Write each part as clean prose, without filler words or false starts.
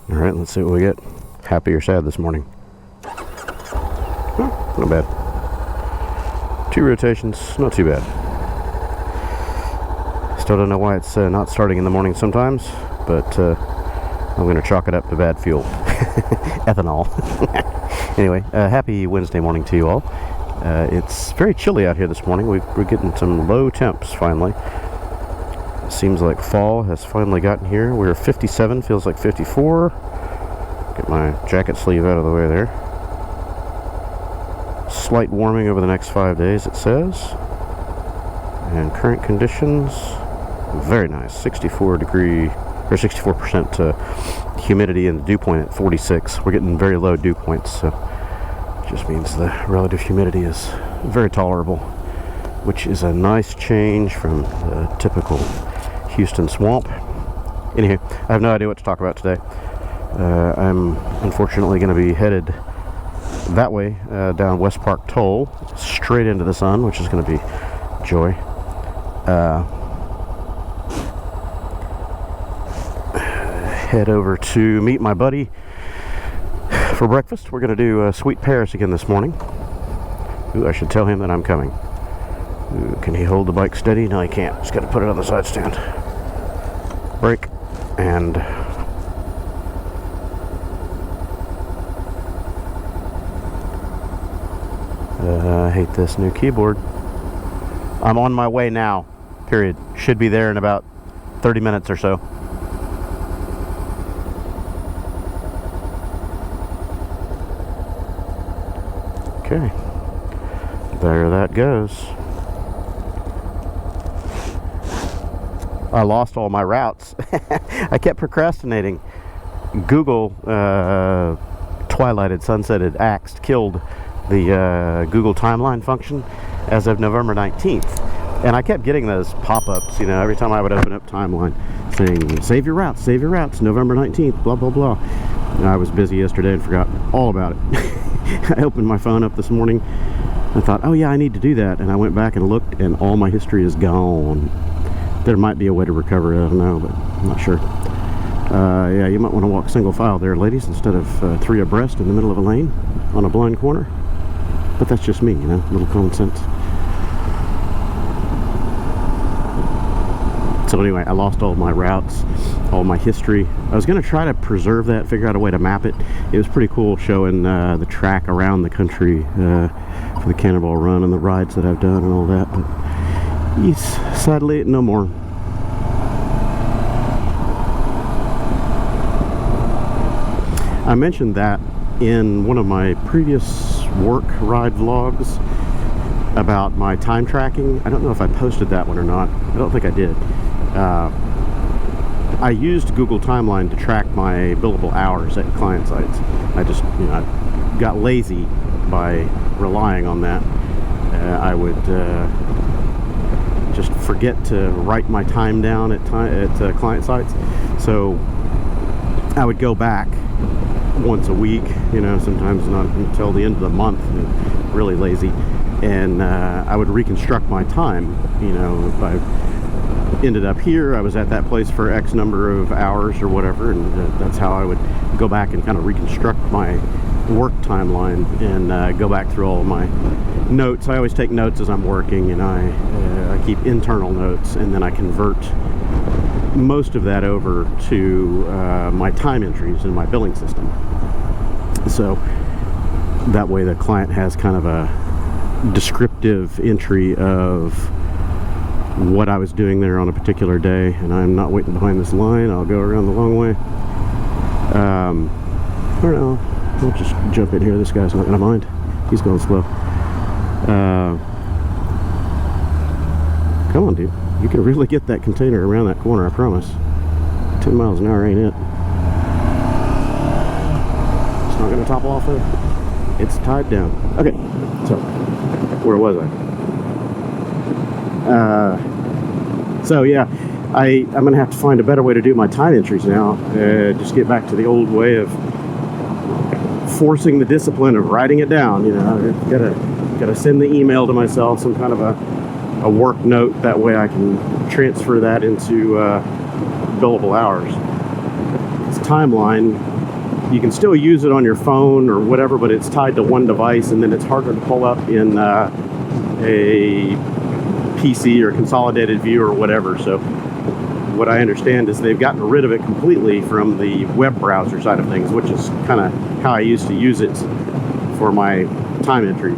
All right, let's see what we get. Happy or sad this morning? Not bad. 2 rotations, not too bad. Still don't know why it's not starting in the morning sometimes, but I'm going to chalk it up to bad fuel. Ethanol. Anyway, happy Wednesday morning to you all. It's very chilly out here this morning. We're getting some low temps finally. It seems like fall has finally gotten here. We're 57, feels like 54. Get my jacket sleeve out of the way there. Slight warming over the next 5 days, it says. And current conditions, very nice. 64% humidity, and the dew point at 46. We're getting very low dew points, so it just means the relative humidity is very tolerable, which is a nice change from the typical Houston swamp. Anyway, I have no idea what to talk about today. I'm unfortunately going to be headed that way, down West Park Toll, straight into the sun, which is going to be joy. Head over to meet my buddy for breakfast. We're going to do Sweet Paris again this morning. Ooh, I should tell him that I'm coming. Ooh, can he hold the bike steady? No, he can't. Just got to put it on the side stand. Brake, and I hate this new keyboard. I'm on my way now, period. Should be there in about 30 minutes or so. Okay, there that goes. I lost all my routes. I kept procrastinating. Google twilighted, sunsetted, axed, killed the Google timeline function as of November 19th. And I kept getting those pop-ups, you know, every time I would open up timeline saying, save your routes, November 19th, blah, blah, blah. And I was busy yesterday and forgot all about it. I opened my phone up this morning. I thought, oh yeah, I need to do that. And I went back and looked, and all my history is gone. There might be a way to recover it, I don't know, but I'm not sure. Yeah, you might want to walk single file there, ladies, instead of 3 abreast in the middle of a lane on a blind corner. But that's just me, you know, a little common sense. So anyway, I lost all my routes, all my history. I was going to try to preserve that, figure out a way to map it. It was pretty cool showing the track around the country for the Cannonball Run and the rides that I've done and all that. But sadly, no more. I mentioned that in one of my previous work ride vlogs about my time tracking. I don't know if I posted that one or not. I don't think I did. I used Google Timeline to track my billable hours at client sites. I just, you know, I got lazy by relying on that. I would just forget to write my time down at client sites. So I would go back once a week, you know, sometimes not until the end of the month, really lazy, and I would reconstruct my time. You know, if I ended up here, I was at that place for X number of hours or whatever, and that's how I would go back and kind of reconstruct my work timeline and go back through all of my notes. I always take notes as I'm working, and I keep internal notes, and then I convert most of that over to my time entries in my billing system. So that way the client has kind of a descriptive entry of what I was doing there on a particular day, and I'm not waiting behind this line. I'll go around the long way. I don't know. I'll just jump in here. This guy's not gonna mind. He's going slow. Come on, dude. You can really get that container around that corner, I promise. 10 miles an hour ain't it. It's not gonna topple off there. It's tied down. Okay, so where was I? So yeah, I'm gonna have to find a better way to do my time entries now. Just get back to the old way of forcing the discipline of writing it down. You know, gotta send the email to myself, some kind of a work note. That way I can transfer that into billable hours. This timeline you can still use it on your phone or whatever, but it's tied to one device, and then it's harder to pull up in a PC or consolidated view or whatever. So what I understand is they've gotten rid of it completely from the web browser side of things, which is kind of how I used to use it for my time entry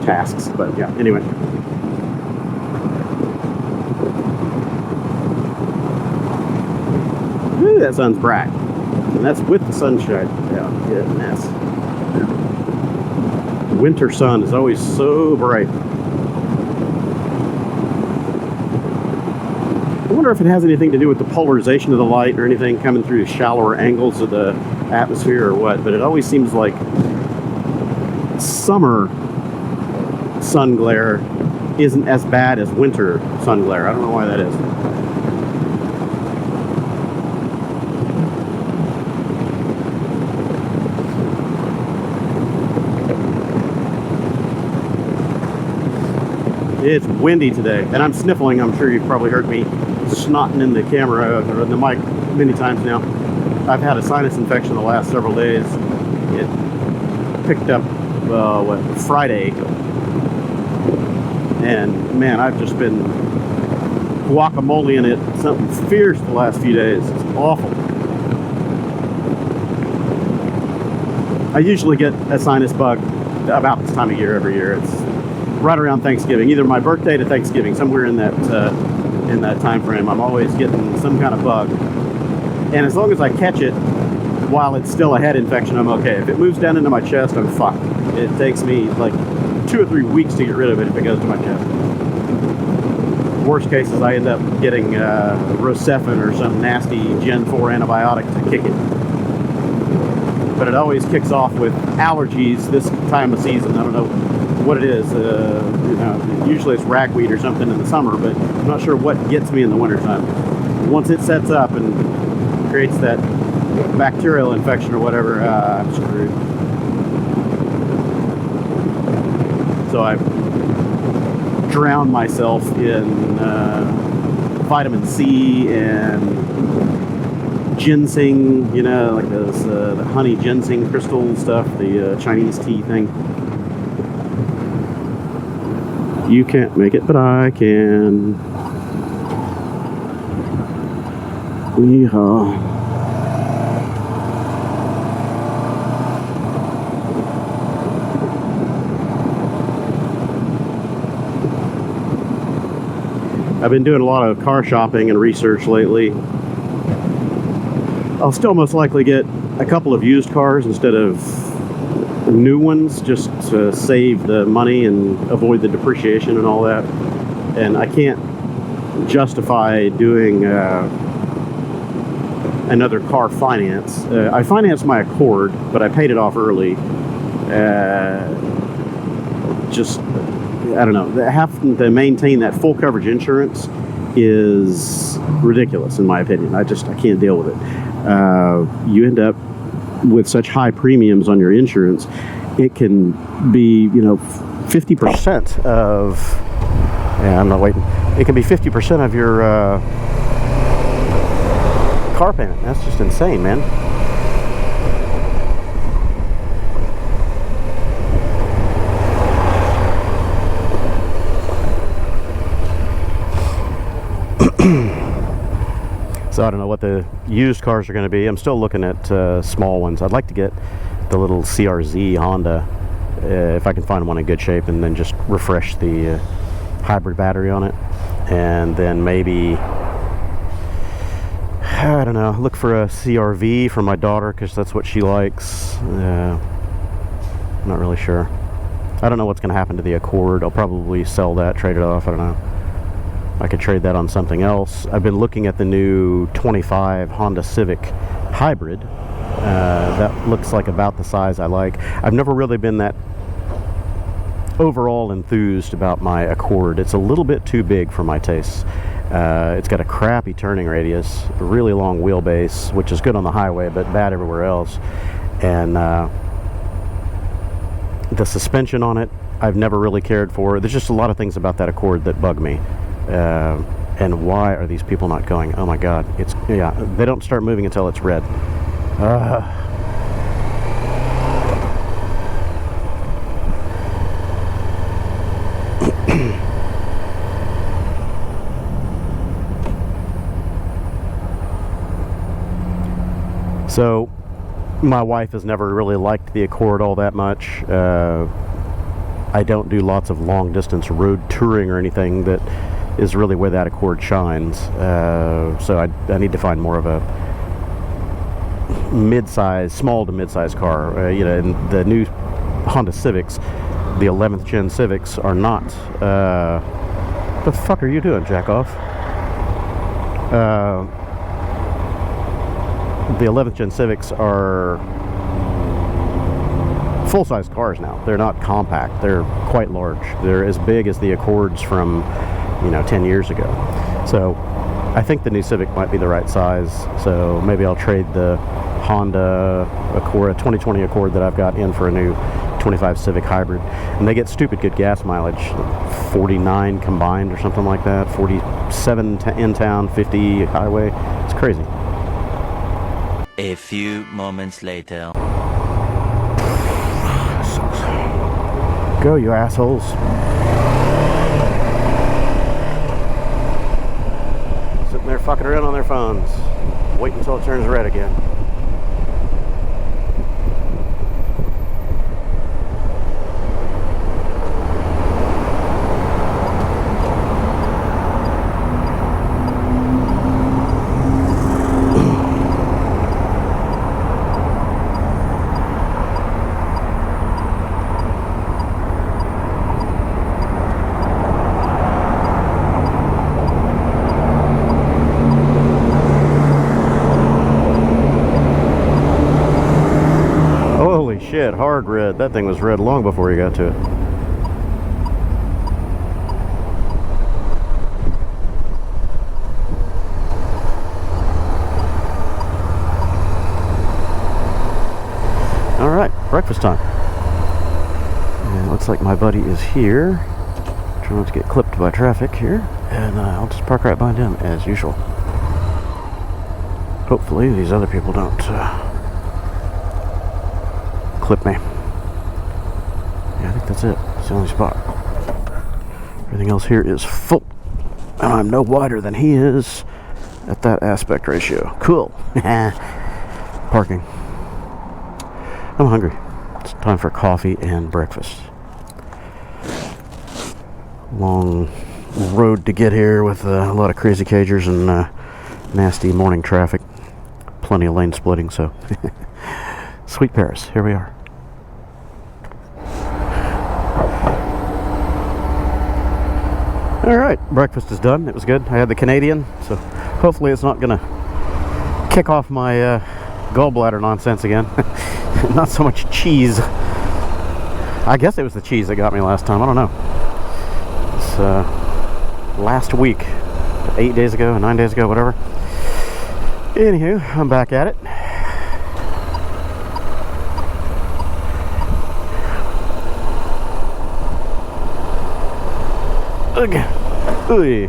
tasks. But yeah, anyway. Ooh, that sun's bright. And that's with the sunshine. Yeah, goodness. Winter sun is always so bright. I wonder if it has anything to do with the polarization of the light or anything coming through shallower angles of the atmosphere or what, but it always seems like summer sun glare isn't as bad as winter sun glare. I don't know why that is. It's windy today, and I'm sniffling. I'm sure you've probably heard me snotting in the camera or in the mic many times now. I've had a sinus infection the last several days. It picked up Friday, and man, I've just been guacamoleing it something fierce the last few days. It's awful. I usually get a sinus bug about this time of year every year. It's right around Thanksgiving, either my birthday to Thanksgiving, somewhere in that time frame. I'm always getting some kind of bug, and as long as I catch it while it's still a head infection, I'm okay. If it moves down into my chest, I'm fucked. It takes me like 2 or 3 weeks to get rid of it if it goes to my chest. Worst case is I end up getting Rocephin or some nasty Gen 4 antibiotic to kick it. But it always kicks off with allergies this time of season. I don't know what it is. You know, usually it's ragweed or something in the summer, but I'm not sure what gets me in the wintertime. Once it sets up and creates that bacterial infection or whatever, I'm screwed. So I drowned myself in vitamin C and ginseng, you know, like those the honey ginseng crystal stuff, the Chinese tea thing. You can't make it, but I can. Yeehaw. I've been doing a lot of car shopping and research lately. I'll still most likely get a couple of used cars instead of new ones, just to save the money and avoid the depreciation and all that. And I can't justify doing another car finance. I financed my Accord, but I paid it off early. Just, I don't know, having to maintain that full coverage insurance is ridiculous in my opinion. I can't deal with it. You end up with such high premiums on your insurance, it can be, 50% of, I'm not waiting, it can be 50% of your car payment. That's just insane, man. So I don't know what the used cars are going to be. I'm still looking at small ones. I'd like to get the little CRZ Honda, if I can find one in good shape, and then just refresh the hybrid battery on it. And then maybe, I don't know, look for a CRV for my daughter, because that's what she likes. I'm not really sure. I don't know what's going to happen to the Accord. I'll probably sell that, trade it off. I don't know. I could trade that on something else. I've been looking at the new 25 Honda Civic Hybrid. That looks like about the size I like. I've never really been that overall enthused about my Accord. It's a little bit too big for my tastes. It's got a crappy turning radius, a really long wheelbase, which is good on the highway, but bad everywhere else. And the suspension on it, I've never really cared for. There's just a lot of things about that Accord that bug me. And why are these people not going? Oh my God, they don't start moving until it's red. So my wife has never really liked the Accord all that much. I don't do lots of long distance road touring or anything that is really where that Accord shines. So I need to find more of a mid-size, small to mid-size car. You know, and the new Honda Civics, the 11th gen Civics, are not. What the fuck are you doing, jack off? The 11th gen Civics are full-size cars now. They're not compact. They're quite large. They're as big as the Accords from, you know, 10 years ago. So I think the new Civic might be the right size. So maybe I'll trade the Honda Accord, a 2020 Accord that I've got in, for a new 25 Civic Hybrid. And they get stupid good gas mileage, 49 combined or something like that, 47 in town, 50 highway. It's crazy. A few moments later. Go, you assholes. Sitting there fucking around on their phones. Wait until it turns red again. Shit, hard red. That thing was red long before you got to it. Alright, breakfast time. And it looks like my buddy is here. Trying not to get clipped by traffic here. And I'll just park right behind him as usual. Hopefully these other people don't clip me. Yeah, I think that's it. It's the only spot. Everything else here is full. And I'm no wider than he is at that aspect ratio. Cool. Parking. I'm hungry. It's time for coffee and breakfast. Long road to get here with a lot of crazy cagers and nasty morning traffic. Plenty of lane splitting, so Sweet Paris, here we are. Alright, breakfast is done. It was good. I had the Canadian, so hopefully it's not going to kick off my gallbladder nonsense again. Not so much cheese. I guess it was the cheese that got me last time. I don't know. It's last week, 8 days ago, 9 days ago, whatever. Anywho, I'm back at it. Ugh. Ooh.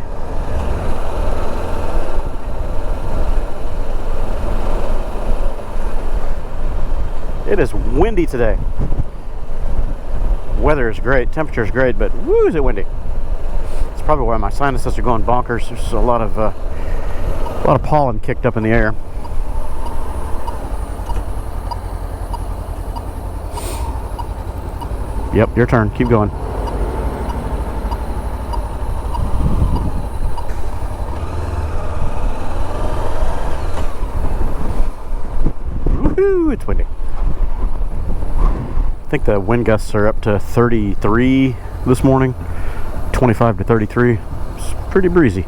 It is windy today. Weather is great, temperature is great, but woo, is it windy. It's probably why my sinuses are going bonkers. There's a lot of pollen kicked up in the air. Yep, your turn. Keep going. Woohoo! It's windy. I think the wind gusts are up to 33 this morning, 25 to 33. It's pretty breezy.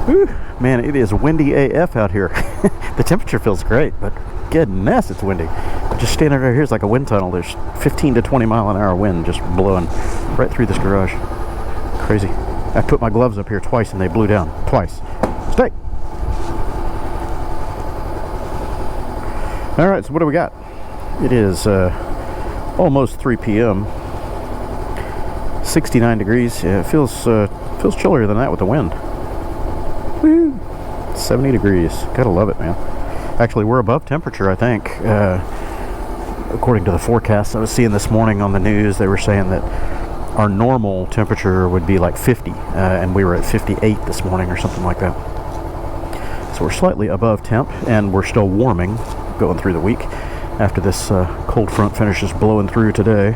Whew, man, it is windy AF out here. The temperature feels great, but goodness, it's windy. Just standing right here is like a wind tunnel. There's 15 to 20 mile an hour wind just blowing right through this garage. Crazy. I put my gloves up here twice and they blew down. Twice. Stay! Alright, so what do we got? It is almost 3 p.m. 69 degrees. Yeah, it feels chillier than that with the wind. Woo! 70 degrees. Gotta love it, man. Actually, we're above temperature, I think. According to the forecast I was seeing this morning on the news, they were saying that our normal temperature would be like 50, and we were at 58 this morning or something like that. So we're slightly above temp, and we're still warming going through the week after this cold front finishes blowing through today.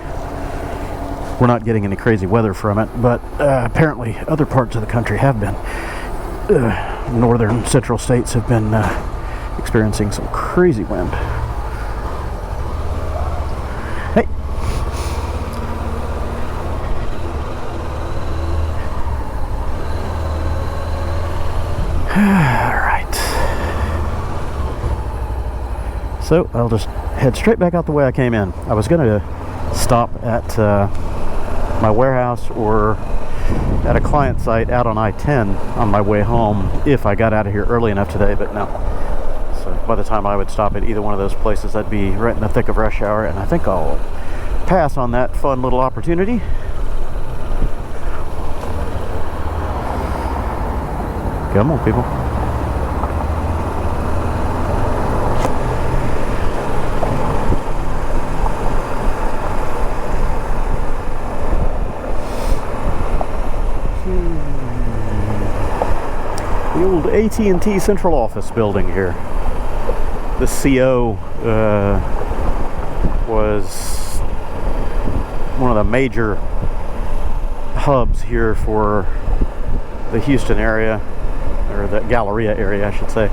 We're not getting any crazy weather from it, but apparently other parts of the country have been. Northern central states have been experiencing some crazy wind. Hey! Alright. So I'll just head straight back out the way I came in. I was going to stop at my warehouse or at a client site out on I-10 on my way home if I got out of here early enough today, but no. So by the time I would stop at either one of those places, I'd be right in the thick of rush hour, and I think I'll pass on that fun little opportunity. Come on, people. The old AT&T central office building here. The CO was one of the major hubs here for the Houston area, or the Galleria area, I should say.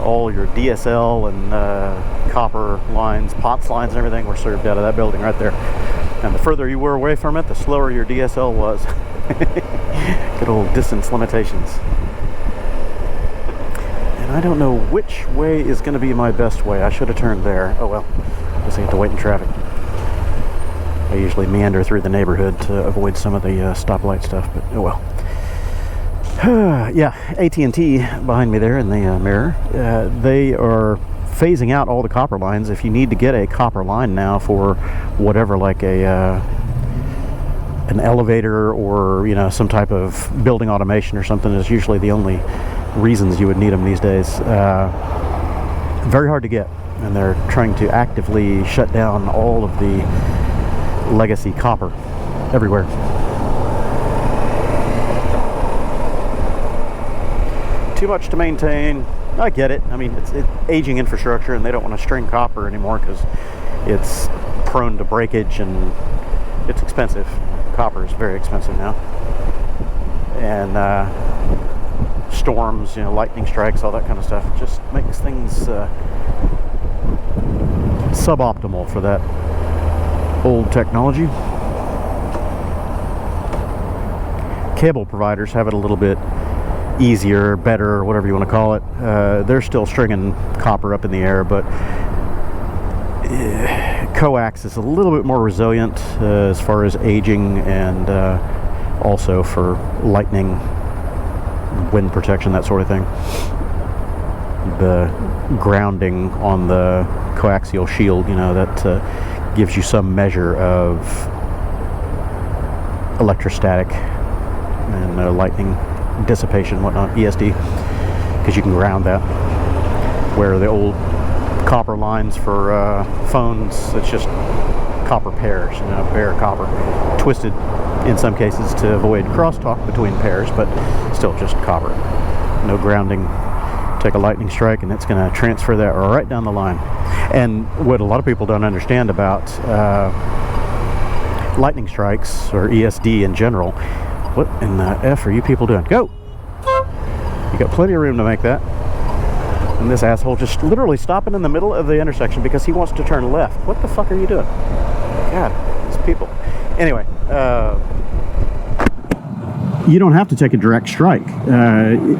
All your DSL and copper lines, POTS lines, and everything were served out of that building right there. And the further you were away from it, the slower your DSL was. Good old distance limitations. And I don't know which way is going to be my best way. I should have turned there. Oh well, guess I have to wait in traffic. I usually meander through the neighborhood to avoid some of the stoplight stuff, but oh well. Yeah, AT&T behind me there in the mirror. They are phasing out all the copper lines. If you need to get a copper line now for whatever, like an elevator or, you know, some type of building automation or something, is usually the only reasons you would need them these days. Very hard to get, and they're trying to actively shut down all of the legacy copper everywhere. Too much to maintain. I get it. I mean, it's aging infrastructure, and they don't want to string copper anymore because it's prone to breakage and it's expensive. Copper is very expensive now. And storms, you know, lightning strikes, all that kind of stuff. It just makes things suboptimal for that old technology. Cable providers have it a little bit easier, better, whatever you want to call it. They're still stringing copper up in the air, but coax is a little bit more resilient as far as aging, and also for lightning, wind protection, that sort of thing. The grounding on the coaxial shield, you know, that gives you some measure of electrostatic and lightning dissipation, whatnot, ESD, because you can ground that. Where the old copper lines for phones, it's just copper pairs, you know, bare copper, twisted in some cases to avoid crosstalk between pairs, but still just copper. No grounding. Take a lightning strike and it's going to transfer that right down the line. And what a lot of people don't understand about lightning strikes, or ESD in general, what in the F are you people doing? Go! You got plenty of room to make that. And this asshole just literally stopping in the middle of the intersection because he wants to turn left. What the fuck are you doing? God, these people. Anyway, you don't have to take a direct strike.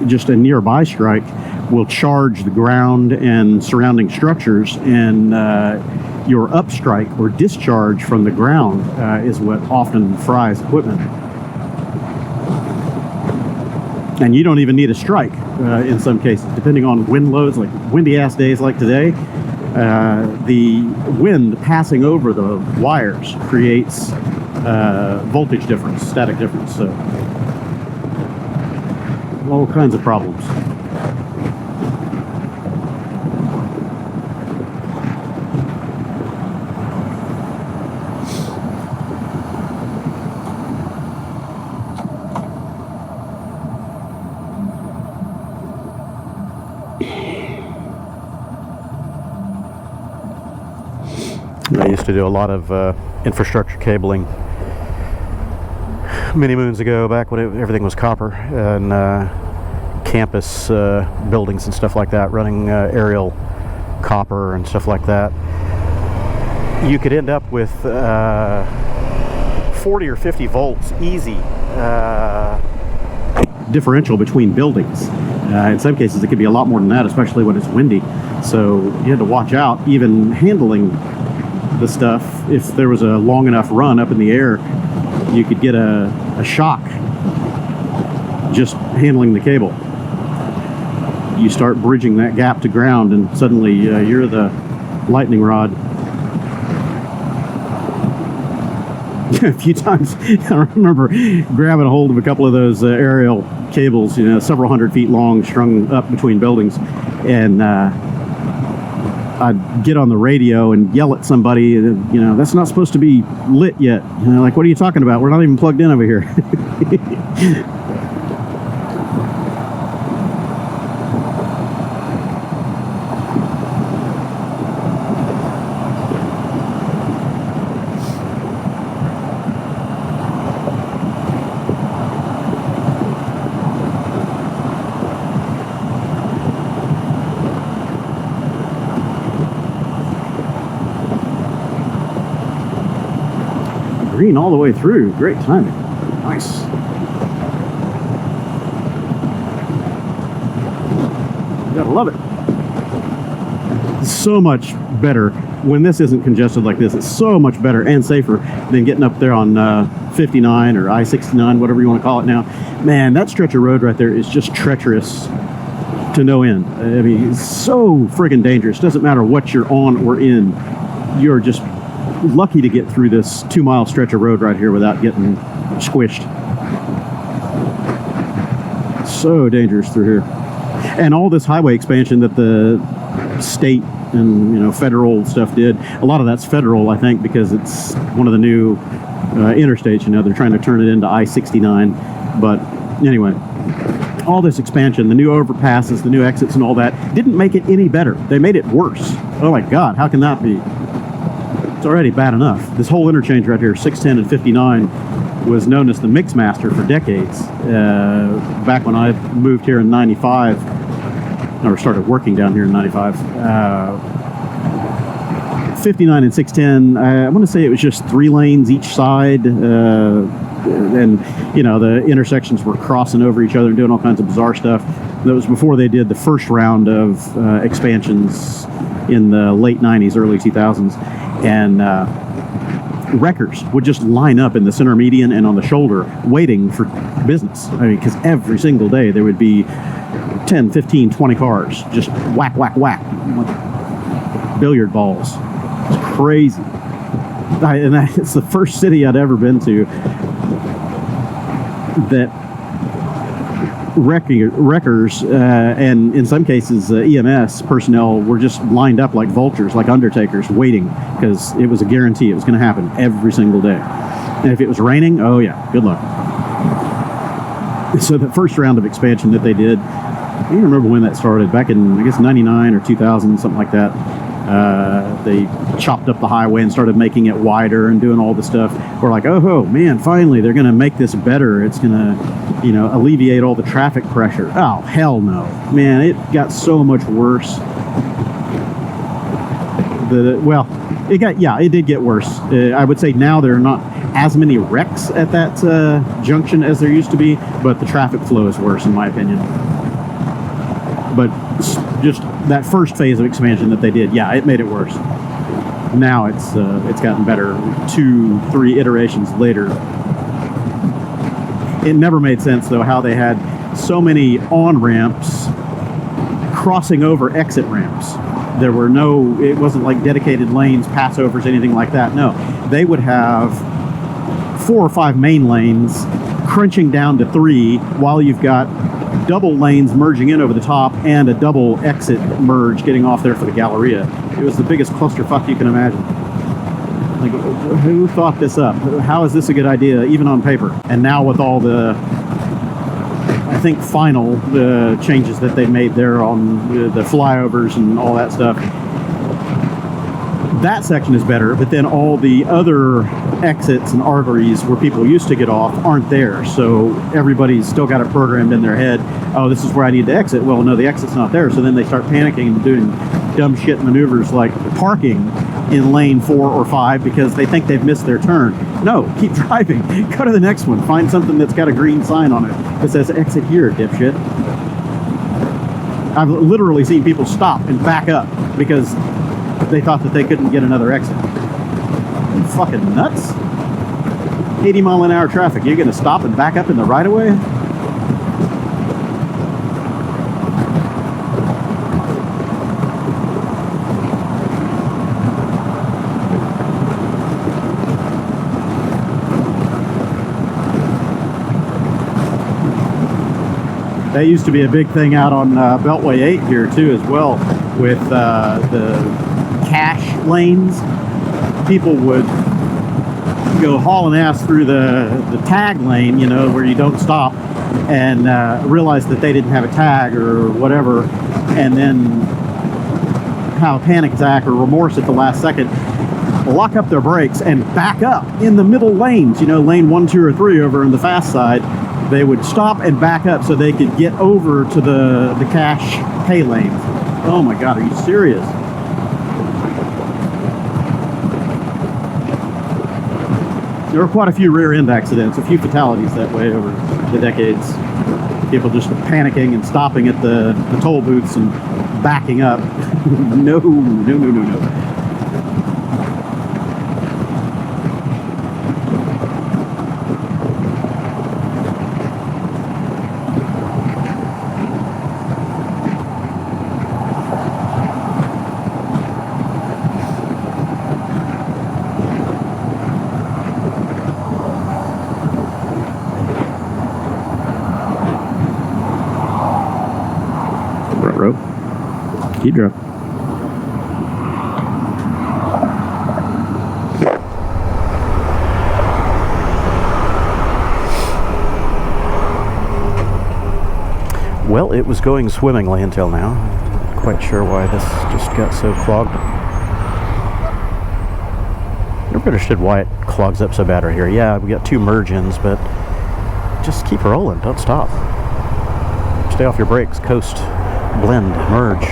Just a nearby strike will charge the ground and surrounding structures, and your upstrike or discharge from the ground is what often fries equipment. And you don't even need a strike in some cases, depending on wind loads, like windy ass days like today. The wind passing over the wires creates voltage difference, static difference, so all kinds of problems. to do a lot of infrastructure cabling many moons ago, back when everything was copper, and campus buildings and stuff like that, running aerial copper and stuff like that. You could end up with 40 or 50 volts easy differential between buildings. In some cases it could be a lot more than that, especially when it's windy. So you had to watch out even handling the stuff. If there was a long enough run up in the air, you could get a shock just handling the cable. You start bridging that gap to ground and suddenly you're the lightning rod. A few times I remember grabbing a hold of a couple of those aerial cables, you know, several hundred feet long, strung up between buildings, and I'd get on the radio and yell at somebody, you know, that's not supposed to be lit yet. You know, like, what are you talking about? We're not even plugged in over here. Green all the way through. Great timing. Nice. You gotta love it. It's so much better when this isn't congested like this. It's so much better and safer than getting up there on 59 or I-69, whatever you want to call it now. Man, that stretch of road right there is just treacherous to no end. I mean, it's so friggin' dangerous. Doesn't matter what you're on or in. You're just lucky to get through this 2-mile stretch of road right here without getting squished. So dangerous through here. And all this highway expansion that the state and, you know, federal stuff did, a lot of that's federal, I think, because it's one of the new interstates. You know, they're trying to turn it into I-69. But anyway, all this expansion, the new overpasses, the new exits and all that, didn't make it any better. They made it worse. Oh my God, how can that be? It's already bad enough. This whole interchange right here, 610 and 59, was known as the Mix Master for decades. Back when I moved here in 95, or started working down here in 95, 59 and 610, I want to say it was just 3 lanes each side, and, you know, the intersections were crossing over each other and doing all kinds of bizarre stuff. That was before they did the first round of expansions in the late 90s, early 2000s. And wreckers would just line up in the center median and on the shoulder waiting for business. I mean, because every single day there would be 10, 15, 20 cars just whack, whack, whack, like billiard balls. It's crazy. And it's the first city I'd ever been to that wreckers and in some cases EMS personnel were just lined up like vultures, like undertakers, waiting, because it was a guarantee it was going to happen every single day. And if it was raining, oh yeah, good luck. So the first round of expansion that they did, I don't remember when that started, back in I guess 99 or 2000, something like that. They chopped up the highway and started making it wider and doing all the stuff. We're like, oh man, finally they're going to make this better. It's going to, you know, alleviate all the traffic pressure. Oh, hell no. Man, it got so much worse. It did get worse. I would say now there are not as many wrecks at that junction as there used to be, but the traffic flow is worse in my opinion. But just that first phase of expansion that they did, yeah, it made it worse. Now it's gotten better 2-3 iterations later. It never made sense though how they had so many on-ramps crossing over exit ramps. There were no, it wasn't like dedicated lanes, passovers, anything like that. No, they would have 4 or 5 main lanes crunching down to 3 while you've got double lanes merging in over the top and a double exit merge getting off there for the Galleria. It was the biggest clusterfuck you can imagine. Like, who thought this up? How is this a good idea, even on paper? And now with all the, I think, final changes that they made there on the flyovers and all that stuff, that section is better, but then all the other exits and arteries where people used to get off aren't there. So everybody's still got it programmed in their head, oh, this is where I need to exit. Well, no, the exit's not there. So then they start panicking and doing dumb shit maneuvers like parking in lane 4 or 5 because they think they've missed their turn. No, keep driving. Go to the next one. Find something that's got a green sign on it that says exit here, dipshit. I've literally seen people stop and back up because they thought that they couldn't get another exit. You fucking nuts? 80-mile-an-hour traffic. You're gonna stop and back up in the right-of-way? That used to be a big thing out on Beltway 8 here too as well, with the cash lanes. People would go hauling ass through the tag lane, you know, where you don't stop, and realize that they didn't have a tag or whatever, and then have a panic attack or remorse at the last second, lock up their brakes and back up in the middle lanes, you know, lane 1, 2, or 3 over on the fast side. They would stop and back up so they could get over to the cash pay lanes. Oh my God, are you serious? There were quite a few rear end accidents, a few fatalities that way over the decades. People just panicking and stopping at the toll booths and backing up. No, no, no, no, no. Keep driving. Well, it was going swimmingly until now. Not quite sure why this just got so clogged. Never understood why it clogs up so bad right here. Yeah, we got 2 merge-ins, but just keep rolling. Don't stop. Stay off your brakes. Coast, blend, merge.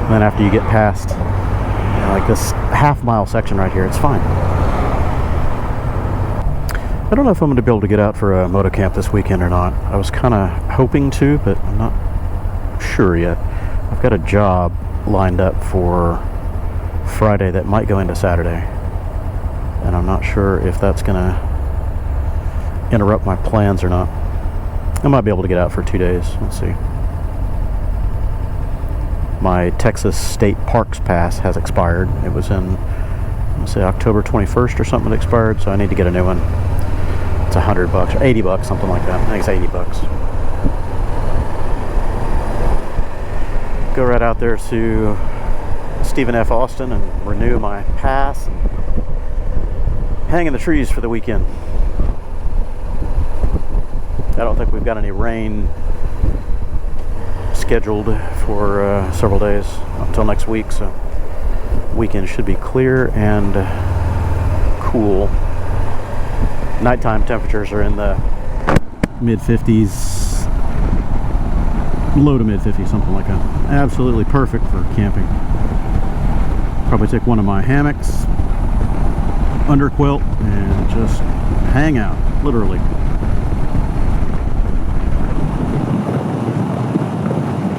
And then after you get past, you know, like this half-mile section right here, it's fine. I don't know if I'm going to be able to get out for a motocamp this weekend or not. I was kind of hoping to, but I'm not sure yet. I've got a job lined up for Friday that might go into Saturday, and I'm not sure if that's going to interrupt my plans or not. I might be able to get out for 2 days. Let's see. My Texas State Parks Pass has expired. It was in, let's say, October 21st or something that expired, so I need to get a new one. It's $100 or $80, something like that. I think it's $80. Go right out there to Stephen F. Austin and renew my pass. Hang in the trees for the weekend. I don't think we've got any rain scheduled for several days until next week, so weekend should be clear and cool. Nighttime temperatures are in the mid-50s, low to mid-50s, something like that. Absolutely perfect for camping. Probably take one of my hammocks, under quilt, and just hang out, literally.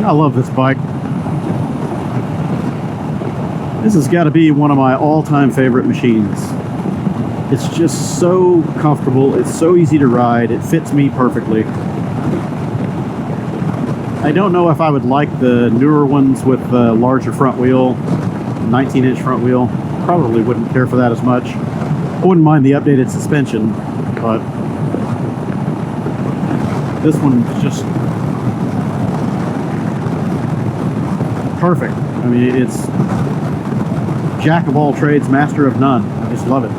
I love this bike. This has got to be one of my all-time favorite machines. It's just so comfortable. It's so easy to ride. It fits me perfectly. I don't know if I would like the newer ones with the larger front wheel, 19-inch front wheel. Probably wouldn't care for that as much. I wouldn't mind the updated suspension, but this one's just perfect. I mean, it's jack of all trades, master of none. I just love it.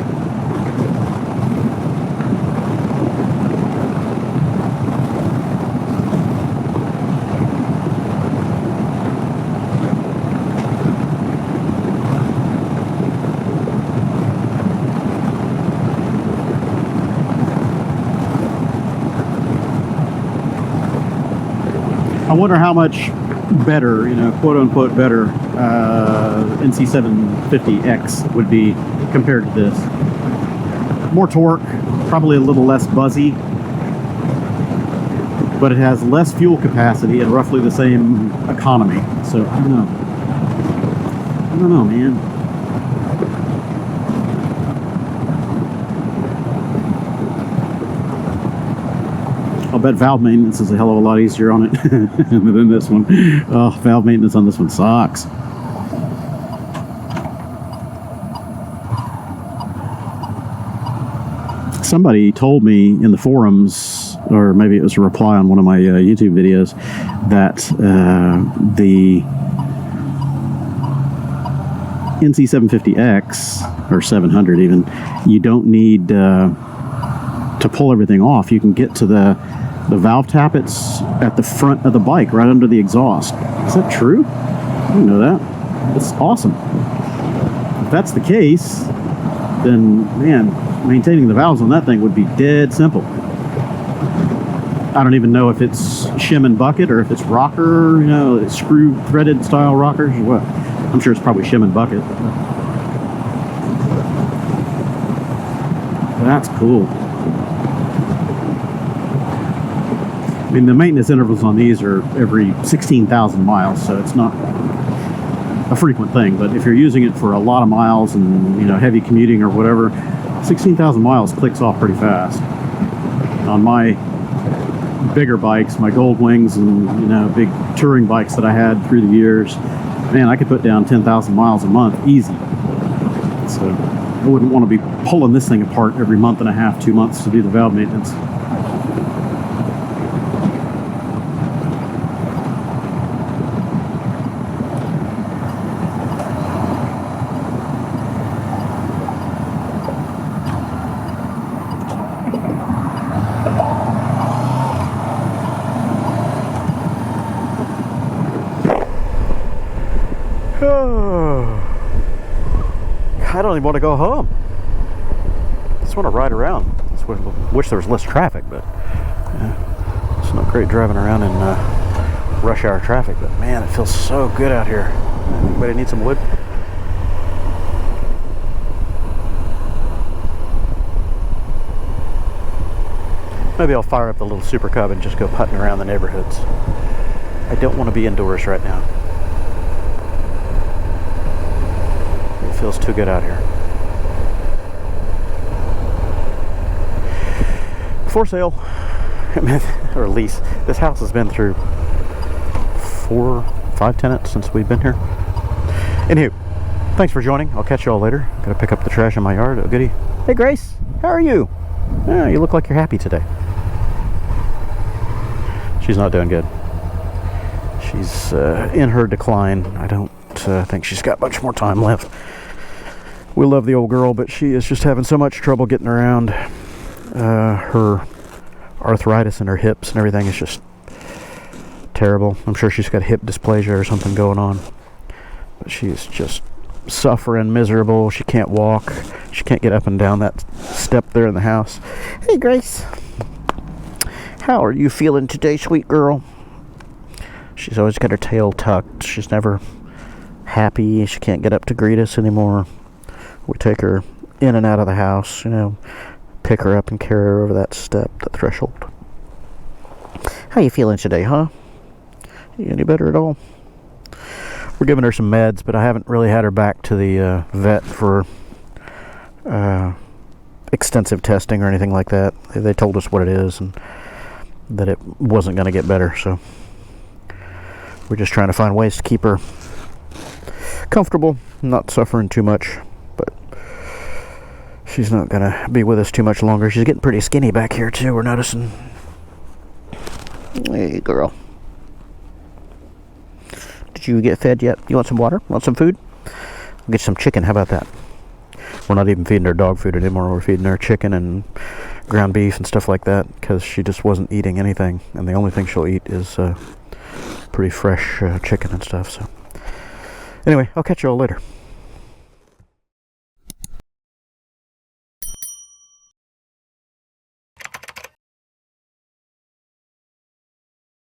I wonder how much better, you know, quote unquote better, NC750X would be compared to this. More torque, probably a little less buzzy, but it has less fuel capacity and roughly the same economy. So I don't know, man. I'll bet valve maintenance is a hell of a lot easier on it than this one. Oh, valve maintenance on this one sucks. Somebody told me in the forums, or maybe it was a reply on one of my YouTube videos, that the NC750X, or 700 even, you don't need to pull everything off. You can get to the valve tappets at the front of the bike, right under the exhaust. Is that true? I didn't know that. That's awesome. If that's the case, then, man, maintaining the valves on that thing would be dead simple. I don't even know if it's shim and bucket or if it's rocker, you know, screw threaded style rockers or what. I'm sure it's probably shim and bucket. That's cool. I mean, the maintenance intervals on these are every 16,000 miles, so it's not a frequent thing. But if you're using it for a lot of miles and, you know, heavy commuting or whatever, 16,000 miles clicks off pretty fast. On my bigger bikes, my Gold Wings and, you know, big touring bikes that I had through the years, man, I could put down 10,000 miles a month easy. So I wouldn't want to be pulling this thing apart every month and a half, 2 months to do the valve maintenance. I don't even want to go home. I just want to ride around. I wish there was less traffic, but it's not great driving around in rush hour traffic. But man, it feels so good out here. Anybody need some wood? Maybe I'll fire up the little Super Cub and just go putting around the neighborhoods. I don't want to be indoors right now. Feels too good out here. For sale, or lease. This house has been through 4, 5 tenants since we've been here. Anywho, thanks for joining. I'll catch you all later. Gotta pick up the trash in my yard. Oh, goody. Hey, Grace, how are you? Oh, you look like you're happy today. She's not doing good. She's in her decline. I don't think she's got much more time left. We love the old girl, but she is just having so much trouble getting around. Her arthritis in her hips and everything is just terrible. I'm sure she's got hip dysplasia or something going on. But she's just suffering, miserable. She can't walk. She can't get up and down that step there in the house. Hey, Grace. How are you feeling today, sweet girl? She's always got her tail tucked. She's never happy. She can't get up to greet us anymore. We take her in and out of the house, you know, pick her up and carry her over that step, the threshold. How you feeling today, huh? You any better at all? We're giving her some meds, but I haven't really had her back to the vet for extensive testing or anything like that. They told us what it is and that it wasn't going to get better, so we're just trying to find ways to keep her comfortable, not suffering too much. She's not gonna be with us too much longer. She's getting pretty skinny back here too, we're noticing. Hey, girl. Did you get fed yet? You want some water? Want some food? We'll get some chicken, how about that? We're not even feeding her dog food anymore. We're feeding her chicken and ground beef and stuff like that, because she just wasn't eating anything, and the only thing she'll eat is pretty fresh chicken and stuff. So anyway, I'll catch you all later.